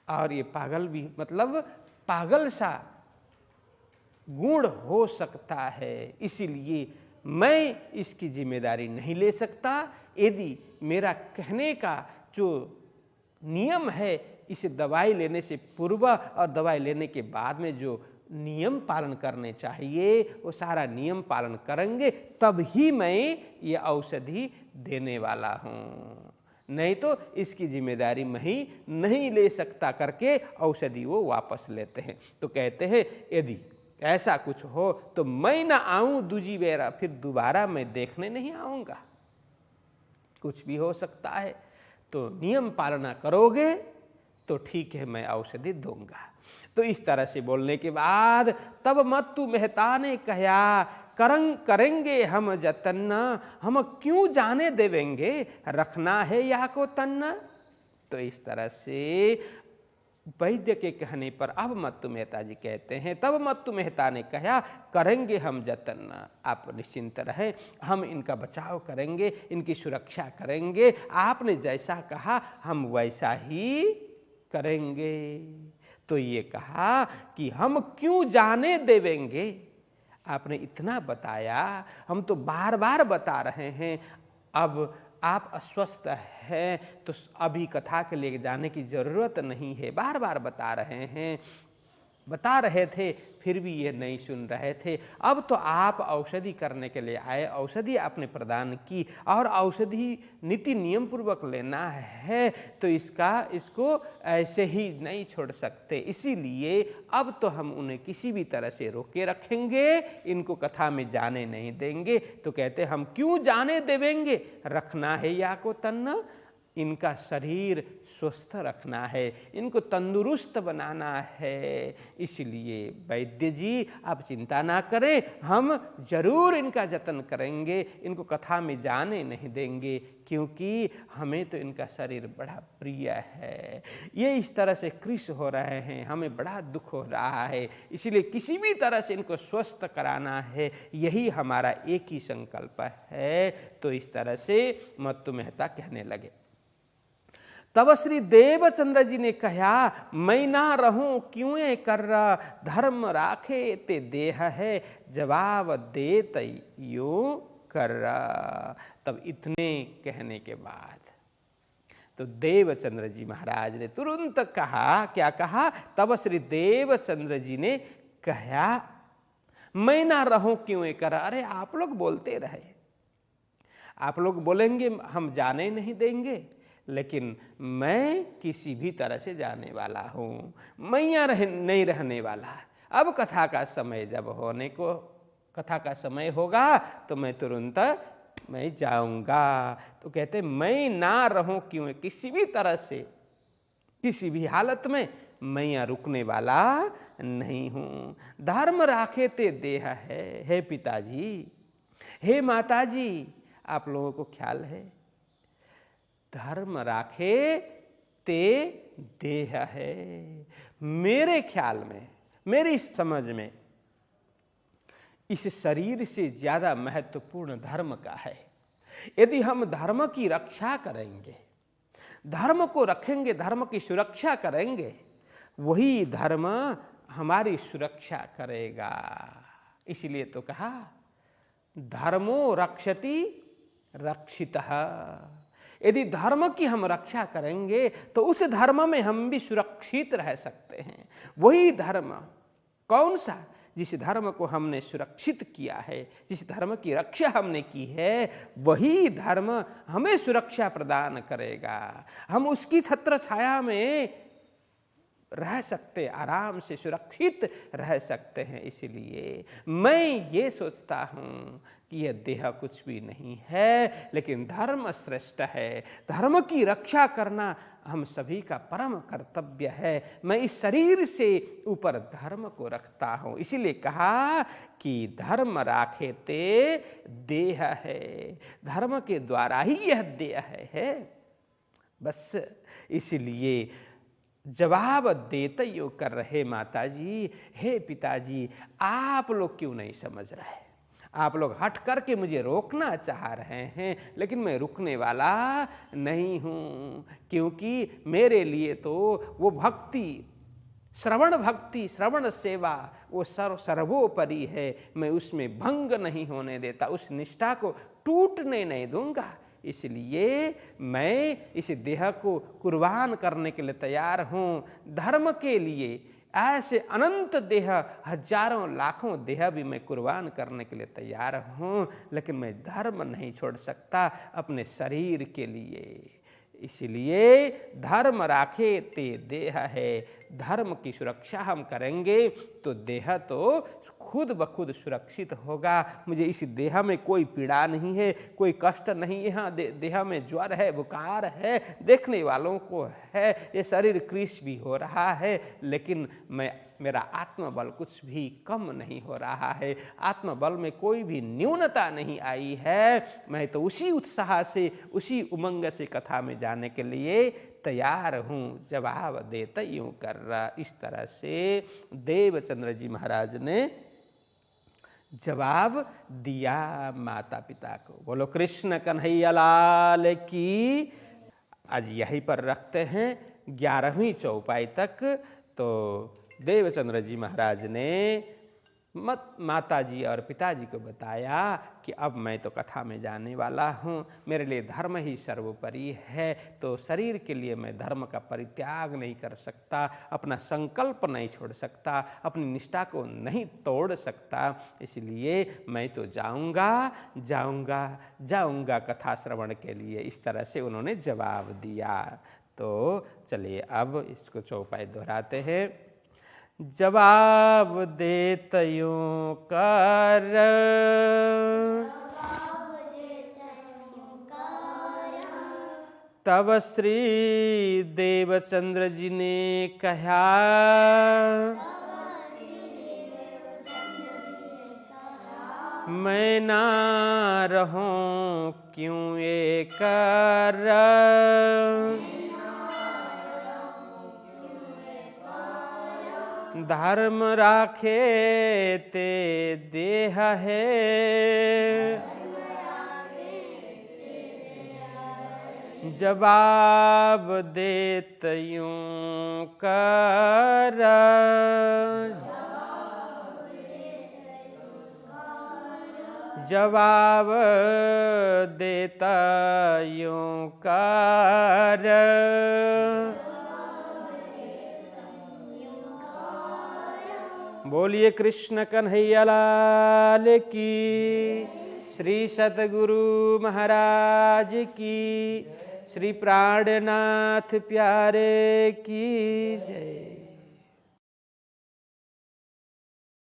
और ये पागल भी, मतलब पागल सा गुण हो सकता है। इसीलिए मैं इसकी जिम्मेदारी नहीं ले सकता। यदि मेरा कहने का जो नियम है, इसे दवाई लेने से पूर्व और दवाई लेने के बाद में जो नियम पालन करने चाहिए वो सारा नियम पालन करेंगे, तब ही मैं ये औषधि देने वाला हूँ, नहीं तो इसकी जिम्मेदारी मैं ही नहीं ले सकता करके औषधि वो वापस लेते हैं। तो कहते हैं यदि ऐसा कुछ हो तो मैं ना आऊं दूजी बेरा, फिर दोबारा मैं देखने नहीं आऊंगा। कुछ भी हो सकता है, तो नियम पालना करोगे तो ठीक है, मैं औषधि दूंगा। तो इस तरह से बोलने के बाद तब मत्तु मेहता ने कहा, करेंगे हम जतन, हम क्यों जाने देवेंगे, रखना है या को तन्ना। तो इस तरह से वैद्य के कहने पर अब मत्तु मेहता जी कहते हैं, तब मत्तु मेहता ने कहा, करेंगे हम जतन, आप निश्चिंत रहें, हम इनका बचाव करेंगे, इनकी सुरक्षा करेंगे, आपने जैसा कहा हम वैसा ही करेंगे। तो ये कहा कि हम क्यों जाने देवेंगे, आपने इतना बताया, हम तो बार बार बता रहे हैं, अब आप अस्वस्थ हैं तो अभी कथा के लिए जाने की जरूरत नहीं है, बार बार बता रहे हैं, बता रहे थे फिर भी ये नहीं सुन रहे थे। अब तो आप औषधि करने के लिए आए, औषधि आपने प्रदान की और औषधि नीति नियम पूर्वक लेना है, तो इसको ऐसे ही नहीं छोड़ सकते। इसीलिए अब तो हम उन्हें किसी भी तरह से रोके रखेंगे, इनको कथा में जाने नहीं देंगे। तो कहते हम क्यों जाने देवेंगे, रखना है या को तन्ना, इनका शरीर स्वस्थ रखना है, इनको तंदुरुस्त बनाना है। इसलिए वैद्य जी आप चिंता ना करें, हम जरूर इनका जतन करेंगे, इनको कथा में जाने नहीं देंगे, क्योंकि हमें तो इनका शरीर बड़ा प्रिय है। ये इस तरह से कृश हो रहे हैं, हमें बड़ा दुख हो रहा है, इसलिए किसी भी तरह से इनको स्वस्थ कराना है, यही हमारा एक ही संकल्प है। तो इस तरह से मत्तु मेहता कहने लगे। तब श्री देवचंद्र जी ने कहा, मैं ना रहूं क्यों कर, धर्म राखे ते देह है, जवाब देत यूं कर। तब इतने कहने के बाद तो देवचंद्र जी महाराज ने तुरंत कहा, क्या कहा, तब श्री देवचंद्र जी ने कहा, मैं ना रहूं क्यों कर। अरे आप लोग बोलते रहे, आप लोग बोलेंगे हम जाने नहीं देंगे, लेकिन मैं किसी भी तरह से जाने वाला हूँ, मैं यहाँ नहीं रहने वाला। अब कथा का समय जब होने को कथा का समय होगा तो मैं तुरंत मैं जाऊंगा। तो कहते मैं ना रहूं क्यों, किसी भी तरह से किसी भी हालत में मैं यहाँ रुकने वाला नहीं हूँ। धर्म राखे ते देह है पिताजी, हे माताजी, आप लोगों को ख्याल है, धर्म राखे ते देह है। मेरे ख्याल में, मेरी समझ में, इस शरीर से ज्यादा महत्वपूर्ण धर्म का है। यदि हम धर्म की रक्षा करेंगे, धर्म को रखेंगे, धर्म की सुरक्षा करेंगे, वही धर्म हमारी सुरक्षा करेगा। इसलिए तो कहा धर्मो रक्षति रक्षितः। यदि धर्म की हम रक्षा करेंगे तो उस धर्म में हम भी सुरक्षित रह सकते हैं। वही धर्म कौन सा? जिस धर्म को हमने सुरक्षित किया है, जिस धर्म की रक्षा हमने की है, वही धर्म हमें सुरक्षा प्रदान करेगा। हम उसकी छत्र छाया में रह सकते, आराम से सुरक्षित रह सकते हैं। इसलिए मैं ये सोचता हूँ कि यह देह कुछ भी नहीं है, लेकिन धर्म श्रेष्ठ है। धर्म की रक्षा करना हम सभी का परम कर्तव्य है। मैं इस शरीर से ऊपर धर्म को रखता हूँ। इसीलिए कहा कि धर्म राखे ते देह है, धर्म के द्वारा ही यह देह है। बस इसलिए जवाब देते यो कर रहे माताजी, हे पिताजी, आप लोग क्यों नहीं समझ रहे? आप लोग हट करके मुझे रोकना चाह रहे हैं, लेकिन मैं रुकने वाला नहीं हूँ, क्योंकि मेरे लिए तो वो भक्ति, श्रवण भक्ति, श्रवण सेवा, वो सर्वोपरि है। मैं उसमें भंग नहीं होने देता, उस निष्ठा को टूटने नहीं दूंगा। इसलिए मैं इस देह को कुर्बान करने के लिए तैयार हूँ। धर्म के लिए ऐसे अनंत देह, हजारों लाखों देह भी मैं कुर्बान करने के लिए तैयार हूँ, लेकिन मैं धर्म नहीं छोड़ सकता अपने शरीर के लिए। इसलिए धर्म राखे ते देह है। धर्म की सुरक्षा हम करेंगे तो देह तो खुद ब खुद सुरक्षित होगा। मुझे इस देह में कोई पीड़ा नहीं है, कोई कष्ट नहीं है। हाँ, देह में ज्वर है, बुखार है, देखने वालों को है, ये शरीर क्रीश भी हो रहा है, लेकिन मेरा आत्मबल कुछ भी कम नहीं हो रहा है। आत्मबल में कोई भी न्यूनता नहीं आई है। मैं तो उसी उत्साह से, उसी उमंग से कथा में जाने के लिए तैयार हूँ। जवाब देते यूँ कर रहा। इस तरह से देवचंद्र जी महाराज ने जवाब दिया माता पिता को। बोलो कृष्ण कन्हैया लाल की। आज यहीं पर रखते हैं 11वीं चौपाई तक। तो देवचंद्र जी महाराज ने माताजी और पिताजी को बताया कि अब मैं तो कथा में जाने वाला हूँ, मेरे लिए धर्म ही सर्वोपरि है, तो शरीर के लिए मैं धर्म का परित्याग नहीं कर सकता, अपना संकल्प नहीं छोड़ सकता, अपनी निष्ठा को नहीं तोड़ सकता। इसलिए मैं तो जाऊँगा कथा श्रवण के लिए। इस तरह से उन्होंने जवाब दिया। तो चलिए अब इसको चौपाई दोहराते हैं। जवाब देत यूं कर, तब श्री देवचंद्र जी ने कहा, मैं ना रहूं क्यों ये कर, धर्म राखे ते देह है, जवाब देत यूं कर, जवाब देता यूं कर, बोलिए कृष्ण कन्हैया लाल की। श्री सतगुरु महाराज की, श्री प्राणनाथ प्यारे की जय।